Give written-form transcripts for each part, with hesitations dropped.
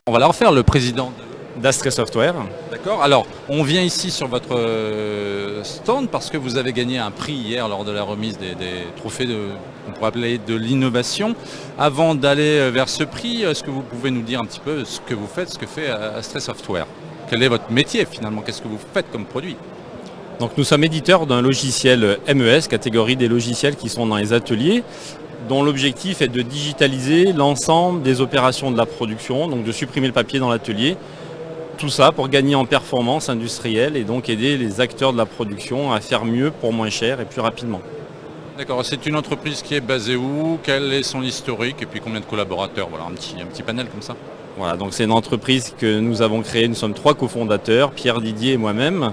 On va la refaire, le président. d'Astre Software. D'accord. Alors, on vient ici sur votre stand parce que vous avez gagné un prix hier lors de la remise des trophées on pourrait appeler de l'innovation. Avant d'aller vers ce prix, est-ce que vous pouvez nous dire un petit peu ce que vous faites, ce que fait Astre Software? Quel est votre métier finalement? Qu'est-ce que vous faites comme produit? Donc nous sommes éditeurs d'un logiciel MES, catégorie des logiciels qui sont dans les ateliers, dont l'objectif est de digitaliser l'ensemble des opérations de la production, donc de supprimer le papier dans l'atelier. Tout ça pour gagner en performance industrielle et donc aider les acteurs de la production à faire mieux pour moins cher et plus rapidement. D'accord, c'est une entreprise qui est basée où? Quel est son historique? Et puis combien de collaborateurs? Voilà, un petit panel comme ça. Voilà, donc c'est une entreprise que nous avons créée, nous sommes 3 cofondateurs, Pierre Didier et moi-même.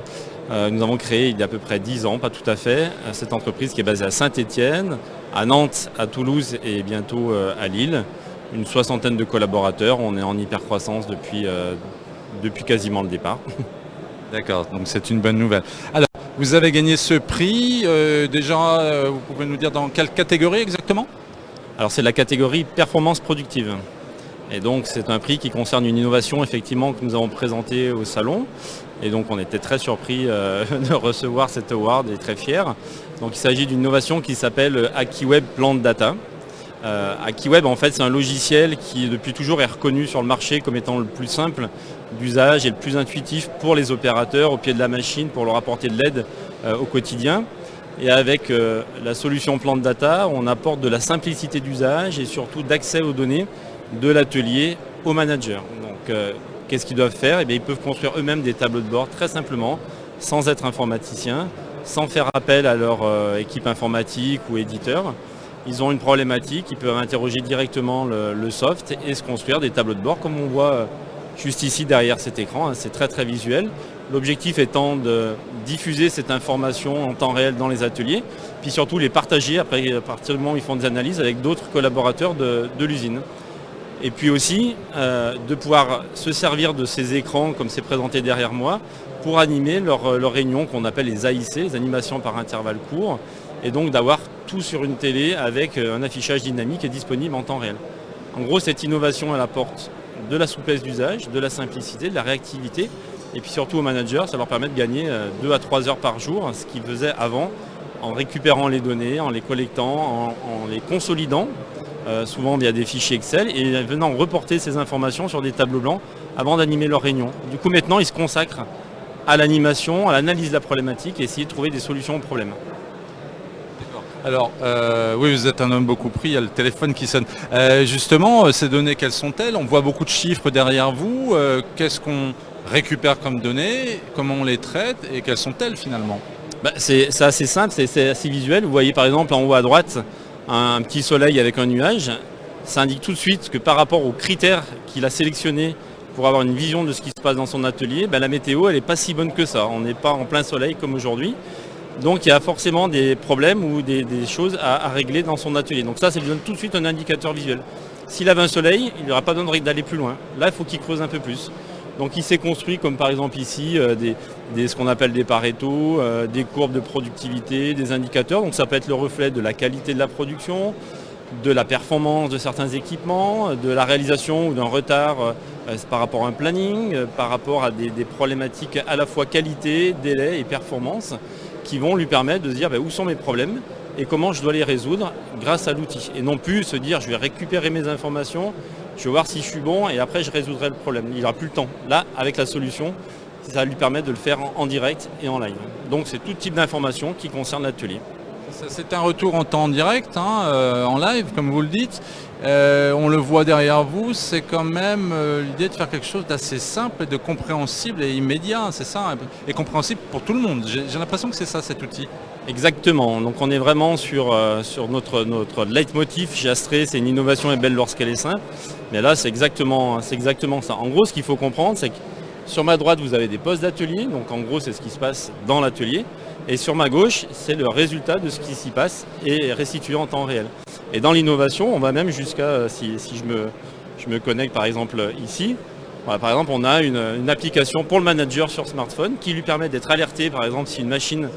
Nous avons créé il y a à peu près 10 ans, pas tout à fait, cette entreprise qui est basée à Saint-Étienne, à Nantes, à Toulouse et bientôt à Lille. Une soixantaine de collaborateurs, on est en hyper-croissance depuis quasiment le départ. D'accord, donc c'est une bonne nouvelle. Alors, vous avez gagné ce prix. Déjà, vous pouvez nous dire dans quelle catégorie exactement? Alors c'est la catégorie performance productive. Et donc c'est un prix qui concerne une innovation effectivement que nous avons présentée au salon. Et donc on était très surpris de recevoir cet award et très fiers. Donc il s'agit d'une innovation qui s'appelle AckiWeb Plant Data. AckiWeb en fait c'est un logiciel qui depuis toujours est reconnu sur le marché comme étant le plus simple d'usage et le plus intuitif pour les opérateurs au pied de la machine pour leur apporter de l'aide au quotidien. Et avec la solution Plant Data, on apporte de la simplicité d'usage et surtout d'accès aux données de l'atelier aux managers. Donc qu'est-ce qu'ils doivent faire? Ils peuvent construire eux-mêmes des tableaux de bord très simplement, sans être informaticiens, sans faire appel à leur équipe informatique ou éditeur. Ils ont une problématique, ils peuvent interroger directement le soft et se construire des tableaux de bord comme on voit juste ici derrière cet écran. C'est très très visuel. L'objectif étant de diffuser cette information en temps réel dans les ateliers, puis surtout les partager après, à partir du moment où ils font des analyses avec d'autres collaborateurs de l'usine. Et puis aussi de pouvoir se servir de ces écrans comme c'est présenté derrière moi pour animer leurs réunions qu'on appelle les AIC, les animations par intervalle court, et donc d'avoir tout sur une télé avec un affichage dynamique et disponible en temps réel. En gros, cette innovation, elle apporte de la souplesse d'usage, de la simplicité, de la réactivité, et puis surtout aux managers, ça leur permet de gagner 2 à 3 heures par jour, ce qu'ils faisaient avant, en récupérant les données, en les collectant, en les consolidant, souvent via des fichiers Excel, et venant reporter ces informations sur des tableaux blancs avant d'animer leur réunion. Du coup, maintenant, ils se consacrent à l'animation, à l'analyse de la problématique et essayer de trouver des solutions aux problèmes. Alors, oui, vous êtes un homme beaucoup pris, il y a le téléphone qui sonne. Justement, ces données, quelles sont-elles? On voit beaucoup de chiffres derrière vous. Qu'est-ce qu'on récupère comme données? Comment on les traite? Et quelles sont-elles finalement? C'est assez simple, c'est assez visuel. Vous voyez par exemple en haut à droite un petit soleil avec un nuage. Ça indique tout de suite que par rapport aux critères qu'il a sélectionnés pour avoir une vision de ce qui se passe dans son atelier, la météo elle n'est pas si bonne que ça. On n'est pas en plein soleil comme aujourd'hui. Donc il y a forcément des problèmes ou des choses à régler dans son atelier. Donc ça lui donne tout de suite un indicateur visuel. S'il avait un soleil, il n'aura pas besoin d'aller plus loin. Là, il faut qu'il creuse un peu plus. Donc il s'est construit, comme par exemple ici, ce qu'on appelle des Pareto, des courbes de productivité, des indicateurs. Donc ça peut être le reflet de la qualité de la production, de la performance de certains équipements, de la réalisation ou d'un retard par rapport à un planning, par rapport à des problématiques à la fois qualité, délai et performance, qui vont lui permettre de se dire où sont mes problèmes et comment je dois les résoudre grâce à l'outil. Et non plus se dire je vais récupérer mes informations, je vais voir si je suis bon et après je résoudrai le problème. Il n'aura plus le temps. Là, avec la solution, ça va lui permettre de le faire en direct et en live. Donc c'est tout type d'informations qui concernent l'atelier. C'est un retour en temps direct, en live, comme vous le dites. On le voit derrière vous, c'est quand même l'idée de faire quelque chose d'assez simple et de compréhensible et immédiat, c'est ça, et compréhensible pour tout le monde. J'ai l'impression que c'est ça cet outil. Exactement, donc on est vraiment sur notre leitmotiv chez Astré, c'est une innovation est belle lorsqu'elle est simple. Mais là c'est exactement ça. En gros ce qu'il faut comprendre c'est que sur ma droite vous avez des postes d'atelier, donc en gros c'est ce qui se passe dans l'atelier. Et sur ma gauche, c'est le résultat de ce qui s'y passe et restitué en temps réel. Et dans l'innovation, on va même jusqu'à, si je me connecte par exemple ici, voilà, par exemple on a une application pour le manager sur smartphone qui lui permet d'être alerté par exemple si une machine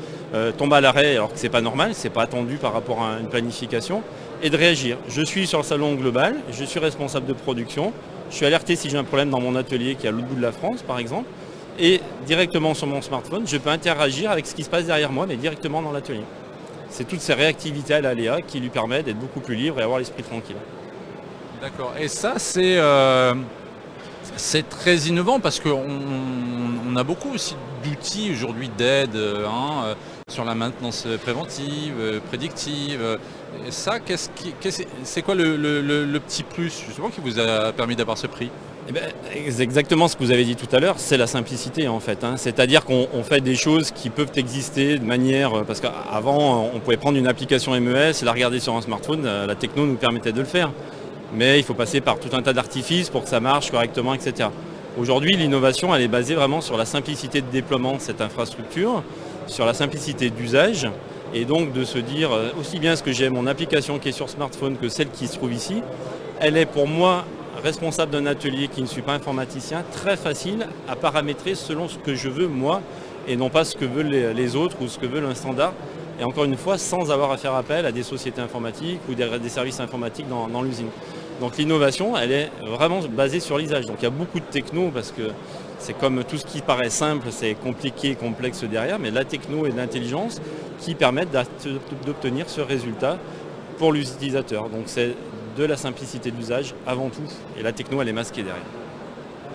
tombe à l'arrêt alors que c'est pas normal, c'est pas attendu par rapport à une planification, et de réagir. Je suis sur le salon global, je suis responsable de production, Je suis alerté si j'ai un problème dans mon atelier qui est à l'autre bout de la France, par exemple. Et directement sur mon smartphone, je peux interagir avec ce qui se passe derrière moi, mais directement dans l'atelier. C'est toutes ces réactivités à l'aléa qui lui permettent d'être beaucoup plus libre et avoir l'esprit tranquille. D'accord. Et ça, c'est très innovant parce qu'on a beaucoup aussi d'outils aujourd'hui d'aide sur la maintenance préventive, prédictive. Et ça, c'est quoi le petit plus justement qui vous a permis d'avoir ce prix? C'est exactement ce que vous avez dit tout à l'heure, c'est la simplicité en fait. C'est-à-dire qu'on fait des choses qui peuvent exister de manière... Parce qu'avant, on pouvait prendre une application MES et la regarder sur un smartphone, la techno nous permettait de le faire. Mais il faut passer par tout un tas d'artifices pour que ça marche correctement, etc. Aujourd'hui, l'innovation, elle est basée vraiment sur la simplicité de déploiement de cette infrastructure, sur la simplicité d'usage, et donc de se dire aussi bien ce que j'ai mon application qui est sur smartphone que celle qui se trouve ici, elle est pour moi responsable d'un atelier qui ne suis pas informaticien, très facile à paramétrer selon ce que je veux moi, et non pas ce que veulent les autres ou ce que veut un standard. Et encore une fois, sans avoir à faire appel à des sociétés informatiques ou des services informatiques dans l'usine. Donc l'innovation, elle est vraiment basée sur l'usage. Donc il y a beaucoup de techno parce que c'est comme tout ce qui paraît simple, c'est compliqué, complexe derrière, mais la techno et l'intelligence qui permettent d'obtenir ce résultat pour l'utilisateur. Donc c'est de la simplicité d'usage avant tout, et la techno, elle est masquée derrière.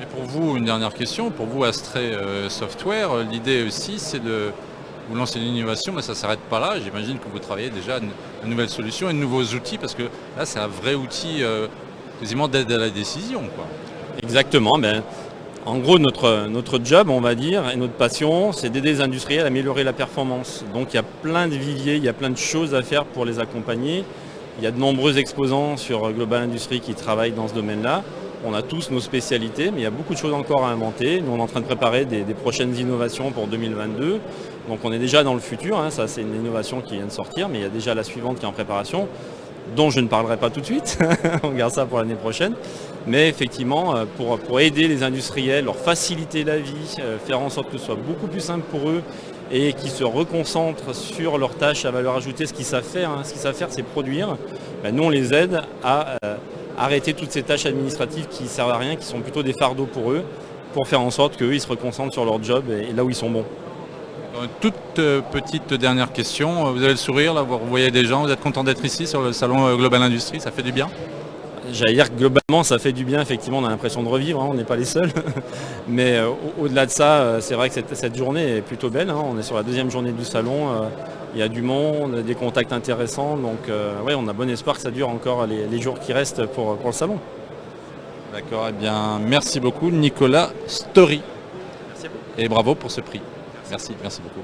Et pour vous, une dernière question, pour vous Astray Software, l'idée aussi c'est de vous lancer une innovation, mais ça ne s'arrête pas là. J'imagine que vous travaillez déjà à une nouvelle solution et de nouveaux outils, parce que là c'est un vrai outil quasiment d'aide à la décision, quoi. Exactement. En gros, notre job, on va dire, et notre passion, c'est d'aider les industriels à améliorer la performance. Donc il y a plein de viviers, il y a plein de choses à faire pour les accompagner. Il y a de nombreux exposants sur Global Industries qui travaillent dans ce domaine-là. On a tous nos spécialités, mais il y a beaucoup de choses encore à inventer. Nous, on est en train de préparer des prochaines innovations pour 2022. Donc on est déjà dans le futur, ça c'est une innovation qui vient de sortir, mais il y a déjà la suivante qui est en préparation, dont je ne parlerai pas tout de suite. On garde ça pour l'année prochaine. Mais effectivement, pour aider les industriels, leur faciliter la vie, faire en sorte que ce soit beaucoup plus simple pour eux et qu'ils se reconcentrent sur leurs tâches à valeur ajoutée, ce qu'ils savent faire. Ce qu'ils savent faire, c'est produire. Nous, on les aide à arrêter toutes ces tâches administratives qui ne servent à rien, qui sont plutôt des fardeaux pour eux, pour faire en sorte qu'eux, ils se reconcentrent sur leur job et là où ils sont bons. Toute petite dernière question, vous avez le sourire, là, vous voyez des gens, vous êtes content d'être ici sur le salon Global Industries, ça fait du bien? J'allais dire que globalement ça fait du bien, effectivement on a l'impression de revivre, on n'est pas les seuls. Mais au-delà de ça, c'est vrai que cette journée est plutôt belle, on est sur la deuxième journée du salon, il y a du monde, des contacts intéressants, donc on a bon espoir que ça dure encore les jours qui restent pour le salon. D'accord, eh bien merci beaucoup Nicolas Story. Merci beaucoup. Et bravo pour ce prix. Merci beaucoup.